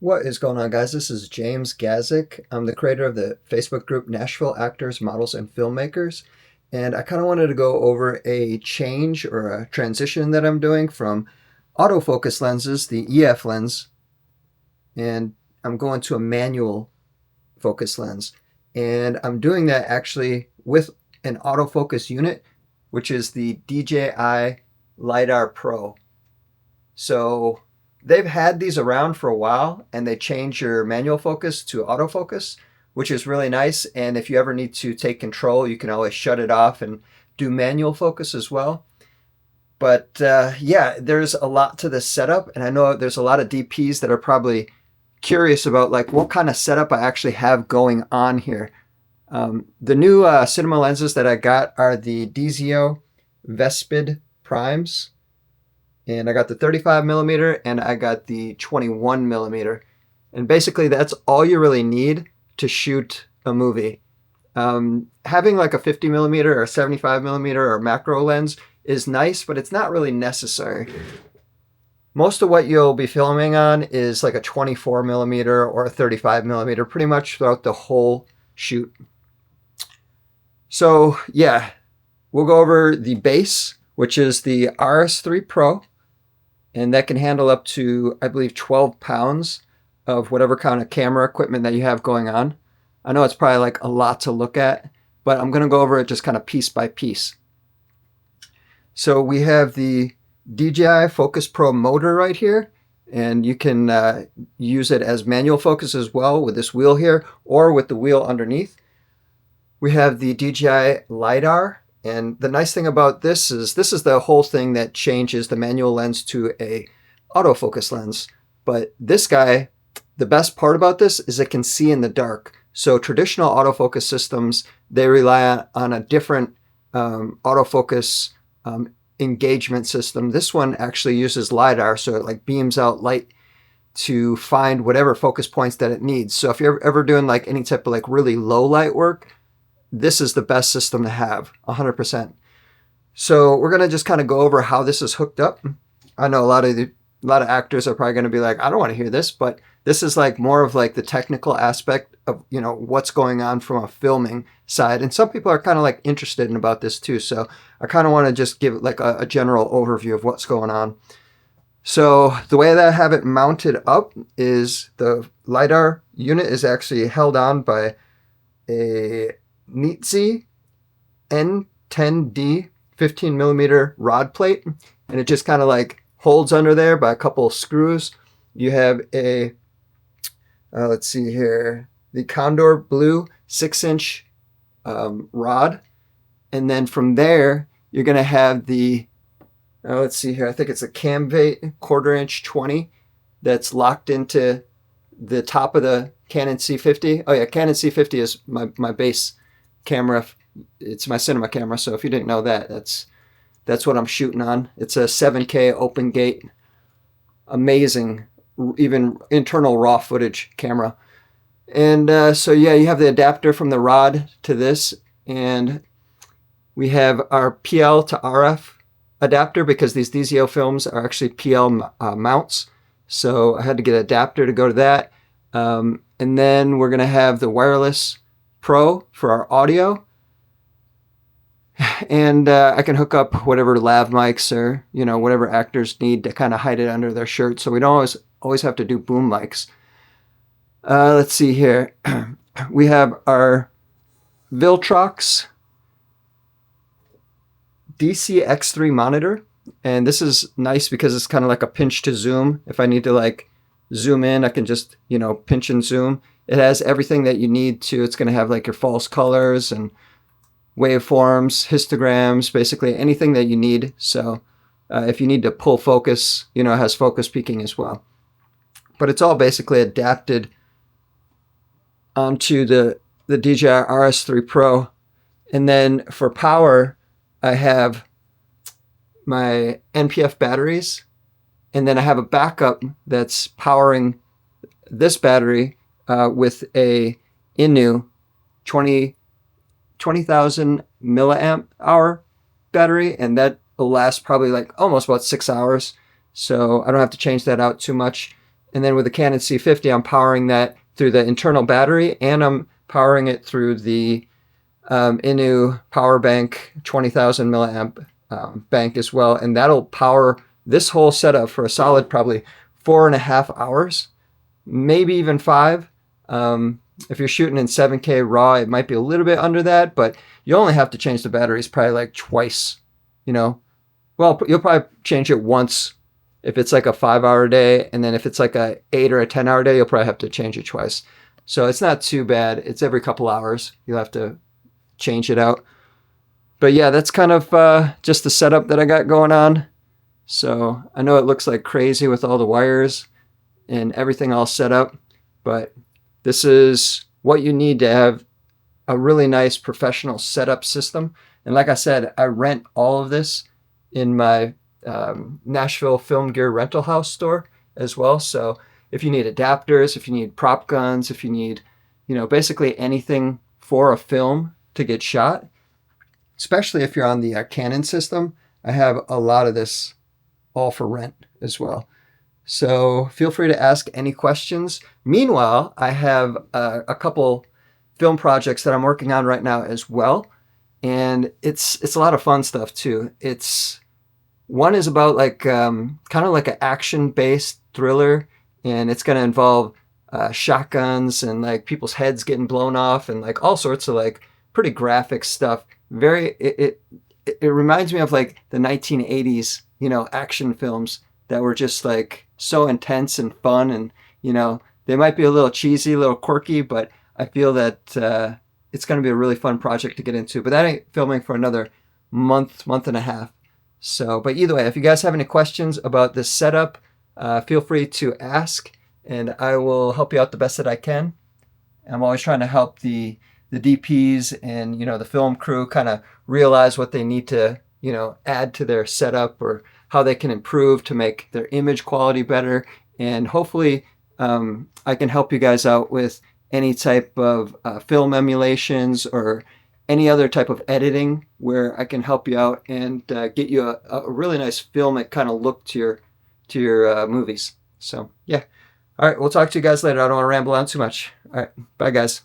What is going on, guys? This is James Gazik. I'm the creator of the Facebook group Nashville Actors, Models, and Filmmakers. And I kind of wanted to go over a change or a transition that I'm doing from autofocus lenses, the EF lens, and I'm going to a manual focus lens. And I'm doing that actually with an autofocus unit, which is the DJI lidar Pro. So they've had these around for a while, and they change your manual focus to autofocus, which is really nice. And if you ever need to take control, you can always shut it off and do manual focus as well. But yeah, there's a lot to this setup, and I know there's a lot of DPs that are probably curious about like what kind of setup I actually have going on here. The new cinema lenses that I got are the DZO Vespid Primes, and I got the 35 millimeter and I got the 21 millimeter. And basically, that's all you really need to shoot a movie. Having like a 50 millimeter or 75 millimeter or macro lens is nice, but it's not really necessary. Most of what you'll be filming on is like a 24 millimeter or a 35 millimeter pretty much throughout the whole shoot. So yeah, we'll go over the base, which is the RS3 Pro, and that can handle up to, I believe, 12 pounds of whatever kind of camera equipment that you have going on. I know it's probably like a lot to look at, but I'm going to go over it just kind of piece by piece. So we have the DJI Focus Pro motor right here, and you can use it as manual focus as well with this wheel here or with the wheel underneath. We have the DJI lidar, and the nice thing about this is the whole thing that changes the manual lens to a autofocus lens. But this guy, the best part about this is it can see in the dark. So traditional autofocus systems, they rely on a different autofocus engagement system. This one actually uses lidar, so it like beams out light to find whatever focus points that it needs. So if you're ever doing like any type of like really low light work, this is the best system to have, 100%. So we're gonna just kind of go over how this is hooked up. I know a lot of actors are probably gonna be like, I don't want to hear this, but this is like more of like the technical aspect of, you know, what's going on from a filming side. And some people are kind of like interested in about this too. So I kind of want to just give like a general overview of what's going on. So the way that I have it mounted up is the lidar unit is actually held on by a Nitze N10D 15 millimeter rod plate, and it just kind of like holds under there by a couple of screws. You have a let's see here, the Condor Blue 6-inch rod, and then from there you're going to have the let's see here, I think it's a Camvate 1/4-inch 20 that's locked into the top of the Canon C50. Oh yeah, Canon C50 is my base camera. It's my cinema camera, so if you didn't know that, that's what I'm shooting on. It's a 7K open gate, amazing, even internal raw footage camera. And so yeah, you have the adapter from the rod to this, and we have our PL to RF adapter because these DZO films are actually PL mounts. So I had to get an adapter to go to that. And then we're going to have the wireless Pro for our audio. And I can hook up whatever lav mics or, you know, whatever actors need to kind of hide it under their shirt. So we don't always have to do boom mics. Let's see here. We have our Viltrox DCX3 monitor. And this is nice because it's kind of like a pinch to zoom. If I need to like zoom in, I can just, you know, pinch and zoom. It has everything that you need to. It's going to have like your false colors and waveforms, histograms, basically anything that you need. So if you need to pull focus, you know, it has focus peaking as well. But it's all basically adapted onto the DJI RS3 Pro. And then for power, I have my NPF batteries, and then I have a backup that's powering this battery with a Inu 20,000 milliamp hour battery, and that will last probably like almost about 6 hours. So I don't have to change that out too much. And then with the Canon C50, I'm powering that through the internal battery, and I'm powering it through the Inu power bank, 20,000 milliamp bank as well. And that'll power this whole setup for a solid probably 4.5 hours, maybe even 5. If you're shooting in 7K RAW, it might be a little bit under that, but you only have to change the batteries probably like twice, you know. Well, you'll probably change it once if it's like a 5-hour day, and then if it's like a 8 or a 10-hour day, you'll probably have to change it twice. So it's not too bad. It's every couple hours you'll have to change it out. But yeah, that's kind of just the setup that I got going on. So I know it looks like crazy with all the wires and everything all set up, but this is what you need to have a really nice professional setup system. And like I said, I rent all of this in my Nashville Film Gear rental house store as well. So if you need adapters, if you need prop guns, if you need, basically anything for a film to get shot, especially if you're on the Canon system, I have a lot of this all for rent as well. So feel free to ask any questions. Meanwhile, I have a couple film projects that I'm working on right now as well. And it's a lot of fun stuff too. One is about like kind of like an action-based thriller, and it's going to involve shotguns and like people's heads getting blown off and like all sorts of like pretty graphic stuff. It reminds me of like the 1980s, action films that were just like so intense and fun, and they might be a little cheesy, a little quirky, but I feel that it's going to be a really fun project to get into. But that ain't filming for another month and a half. So, but either way, if you guys have any questions about this setup, feel free to ask, and I will help you out the best that I can. I'm always trying to help the DPs and the film crew kind of realize what they need to add to their setup, or how they can improve to make their image quality better. And hopefully I can help you guys out with any type of film emulations or any other type of editing where I can help you out and get you a really nice filmic kind of look to your movies. So yeah. All right, we'll talk to you guys later. I don't want to ramble on too much. All right, bye guys.